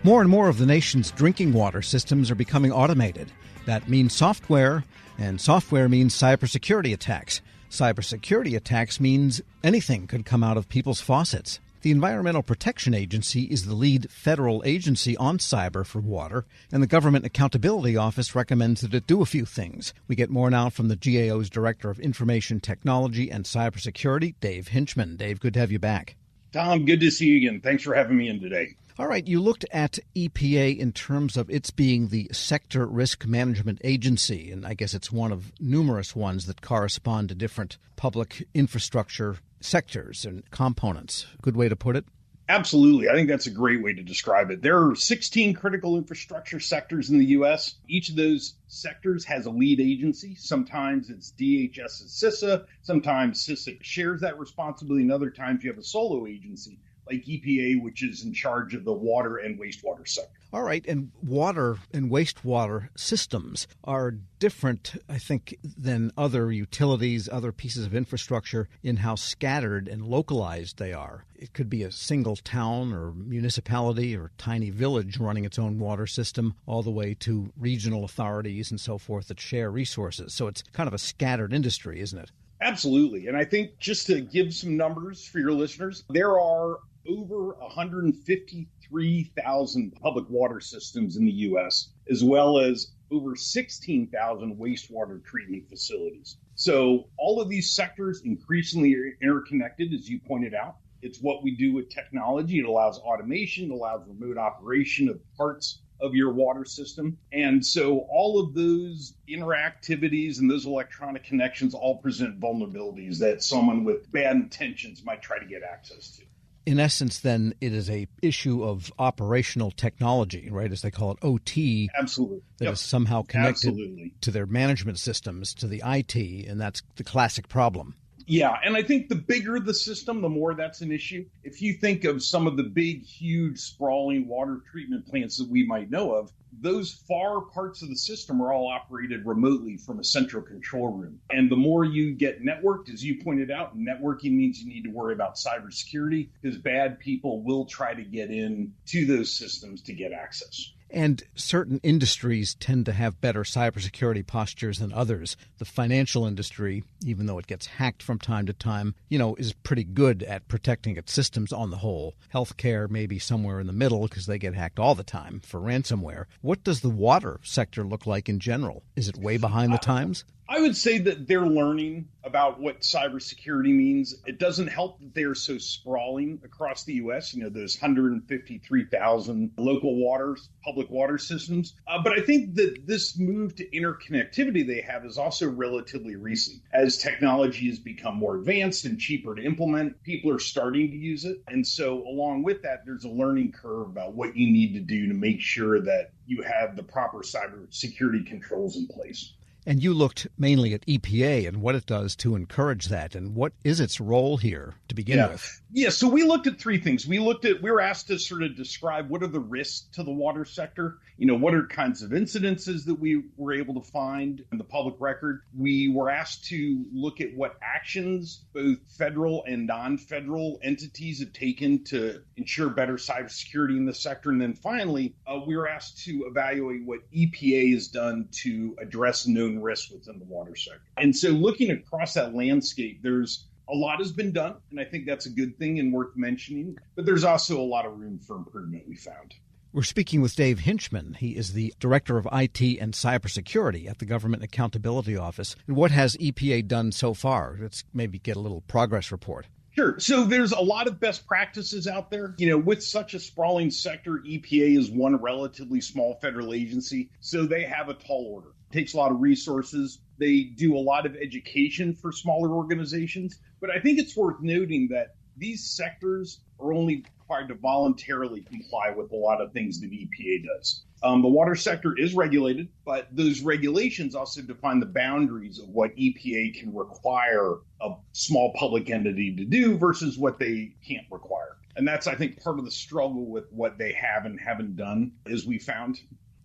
More and more of the nation's drinking water systems are becoming automated. That means software, and software means cybersecurity attacks. Cybersecurity attacks means anything could come out of people's faucets. The Environmental Protection Agency is the lead federal agency on cyber for water, and the Government Accountability Office recommends that it do a few things. We get more now from the GAO's Director of Information Technology and Cybersecurity, Dave Hinchman. Dave, good to have you back. Tom, good to see you again. Thanks for having me in today. All right, you looked at EPA in terms of its being the Sector Risk Management Agency, and I guess it's one of numerous ones that correspond to different public infrastructure sectors and components. Good way to put it? Absolutely. I think that's a great way to describe it. There are 16 critical infrastructure sectors in the U.S. Each of those sectors has a lead agency. Sometimes it's DHS and CISA. Sometimes CISA shares that responsibility, and other times you have a solo agency like EPA, which is in charge of the water and wastewater sector. All right, and water and wastewater systems are different, I think, than other utilities, other pieces of infrastructure in how scattered and localized they are. It could be a single town or municipality or tiny village running its own water system, all the way to regional authorities and so forth that share resources. So it's kind of a scattered industry, isn't it? Absolutely. And I think just to give some numbers for your listeners, there are over 153,000 public water systems in the U.S., as well as over 16,000 wastewater treatment facilities. So all of these sectors increasingly are interconnected, as you pointed out. It's what we do with technology. It allows automation, it allows remote operation of parts of your water system. And so all of those interactivities and those electronic connections all present vulnerabilities that someone with bad intentions might try to get access to. In essence, then, it is a issue of operational technology, right, as they call it, OT. Absolutely. That is somehow connected Absolutely. to their management systems, to the IT, and that's the classic problem. Yeah, and I think the bigger the system, the more that's an issue. If you think of some of the big, huge, sprawling water treatment plants that we might know of, those far parts of the system are all operated remotely from a central control room. And the more you get networked, as you pointed out, networking means you need to worry about cybersecurity because bad people will try to get in to those systems to get access. And certain industries tend to have better cybersecurity postures than others. The financial industry, even though it gets hacked from time to time, is pretty good at protecting its systems on the whole. Healthcare may be somewhere in the middle because they get hacked all the time for ransomware. What does the water sector look like in general? Is it way behind the times? I would say that they're learning about what cybersecurity means. It doesn't help that they're so sprawling across the U.S., those 153,000 local waters, public water systems. But I think that this move to interconnectivity they have is also relatively recent. As technology has become more advanced and cheaper to implement, people are starting to use it. And so along with that, there's a learning curve about what you need to do to make sure that you have the proper cybersecurity controls in place. And you looked mainly at EPA and what it does to encourage that. And what is its role here to begin with? Yeah, so we looked at three things. We were asked to sort of describe what are the risks to the water sector. What are kinds of incidences that we were able to find in the public record. We were asked to look at what actions both federal and non-federal entities have taken to ensure better cybersecurity in the sector. And then finally, we were asked to evaluate what EPA has done to address known risks within the water sector. And so looking across that landscape, there's a lot has been done, and I think that's a good thing and worth mentioning. But there's also a lot of room for improvement we found. We're speaking with Dave Hinchman. He is the Director of IT and Cybersecurity at the Government Accountability Office. And what has EPA done so far? Let's maybe get a little progress report. Sure. So there's a lot of best practices out there. With such a sprawling sector, EPA is one relatively small federal agency, so they have a tall order. It takes a lot of resources. They do a lot of education for smaller organizations. But I think it's worth noting that these sectors are only required to voluntarily comply with a lot of things that EPA does. The water sector is regulated, but those regulations also define the boundaries of what EPA can require a small public entity to do versus what they can't require. And that's, I think, part of the struggle with what they have and haven't done, as we found.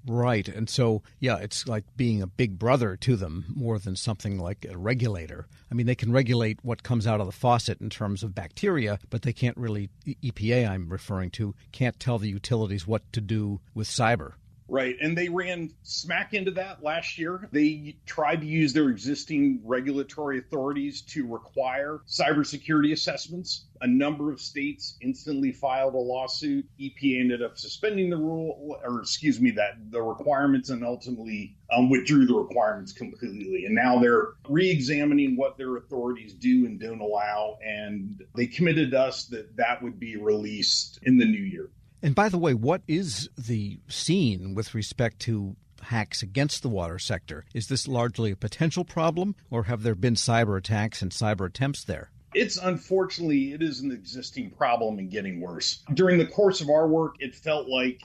Right. And so, yeah, it's like being a big brother to them more than something like a regulator. I mean, they can regulate what comes out of the faucet in terms of bacteria, but they can't really, EPA I'm referring to, can't tell the utilities what to do with cyber. Right. And they ran smack into that last year. They tried to use their existing regulatory authorities to require cybersecurity assessments. A number of states instantly filed a lawsuit. EPA ended up suspending the the requirements, and ultimately withdrew the requirements completely. And now they're re-examining what their authorities do and don't allow. And they committed to us that would be released in the new year. And by the way, what is the scene with respect to hacks against the water sector? Is this largely a potential problem, or have there been cyber attacks and cyber attempts there? Unfortunately, it is an existing problem and getting worse. During the course of our work, it felt like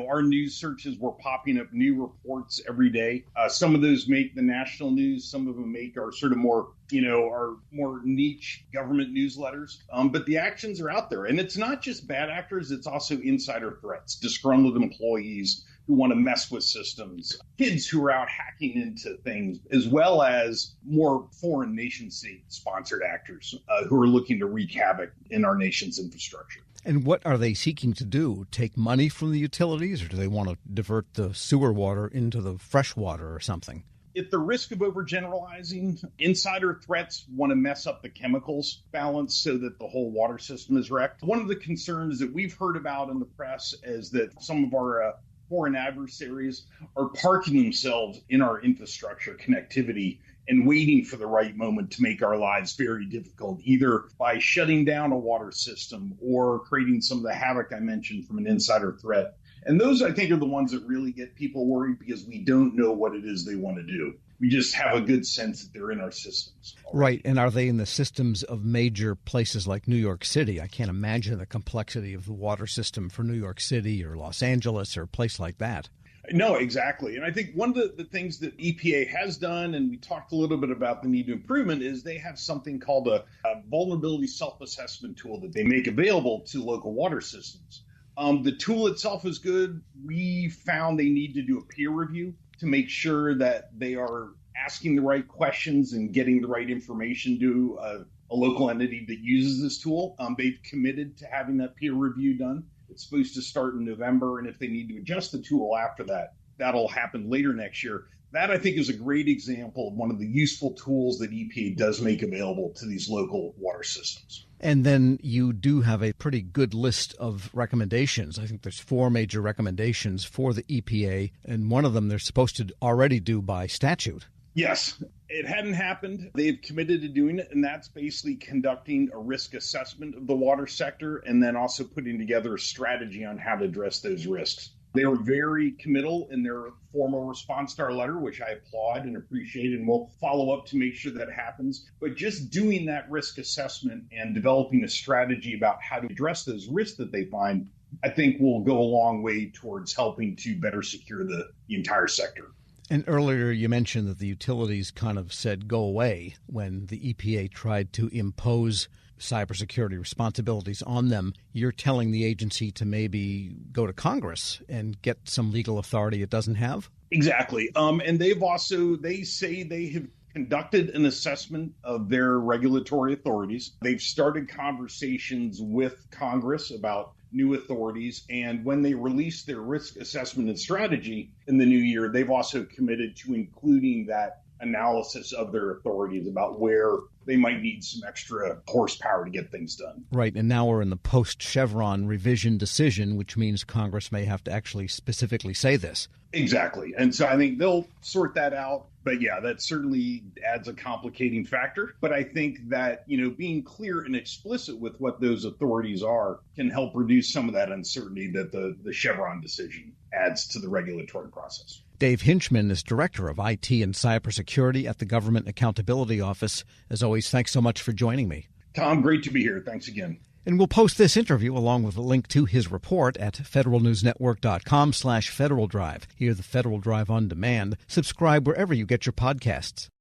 our news searches were popping up new reports every day. Some of those make the national news. Some of them make our sort of more, our more niche government newsletters. But the actions are out there. And it's not just bad actors. It's also insider threats, disgruntled employees who want to mess with systems, kids who are out hacking into things, as well as more foreign nation state sponsored actors who are looking to wreak havoc in our nation's infrastructure. And what are they seeking to do? Take money from the utilities, or do they want to divert the sewer water into the fresh water or something? At the risk of overgeneralizing, insider threats want to mess up the chemicals balance so that the whole water system is wrecked. One of the concerns that we've heard about in the press is that some of our foreign adversaries are parking themselves in our infrastructure connectivity and waiting for the right moment to make our lives very difficult, either by shutting down a water system or creating some of the havoc I mentioned from an insider threat. And those, I think, are the ones that really get people worried because we don't know what it is they want to do. We just have a good sense that they're in our systems. Right. And are they in the systems of major places like New York City? I can't imagine the complexity of the water system for New York City or Los Angeles or a place like that. No, exactly. And I think one of the things that EPA has done, and we talked a little bit about the need to improvement, is they have something called a vulnerability self-assessment tool that they make available to local water systems. The tool itself is good. We found they need to do a peer review to make sure that they are asking the right questions and getting the right information to a local entity that uses this tool. They've committed to having that peer review done. It's supposed to start in November, and if they need to adjust the tool after that, that'll happen later next year. That, I think, is a great example of one of the useful tools that EPA does make available to these local water systems. And then you do have a pretty good list of recommendations. I think there's 4 major recommendations for the EPA, and one of them they're supposed to already do by statute. Yes, it hadn't happened. They've committed to doing it, and that's basically conducting a risk assessment of the water sector and then also putting together a strategy on how to address those risks. They were very committal in their formal response to our letter, which I applaud and appreciate, and we'll follow up to make sure that happens. But just doing that risk assessment and developing a strategy about how to address those risks that they find, I think will go a long way towards helping to better secure the entire sector. And earlier you mentioned that the utilities kind of said go away when the EPA tried to impose cybersecurity responsibilities on them. You're telling the agency to maybe go to Congress and get some legal authority it doesn't have? Exactly. And they say they have conducted an assessment of their regulatory authorities. They've started conversations with Congress about new authorities. And when they release their risk assessment and strategy in the new year, they've also committed to including that analysis of their authorities about where they might need some extra horsepower to get things done. Right. And now we're in the post-Chevron revision decision, which means Congress may have to actually specifically say this. Exactly. And so I think they'll sort that out. But yeah, that certainly adds a complicating factor. But I think that, being clear and explicit with what those authorities are can help reduce some of that uncertainty that the Chevron decision adds to the regulatory process. Dave Hinchman is Director of IT and Cybersecurity at the Government Accountability Office. As always, thanks so much for joining me. Tom, great to be here. Thanks again. And we'll post this interview along with a link to his report at federalnewsnetwork.com/Federal Drive. Hear the Federal Drive on demand. Subscribe wherever you get your podcasts.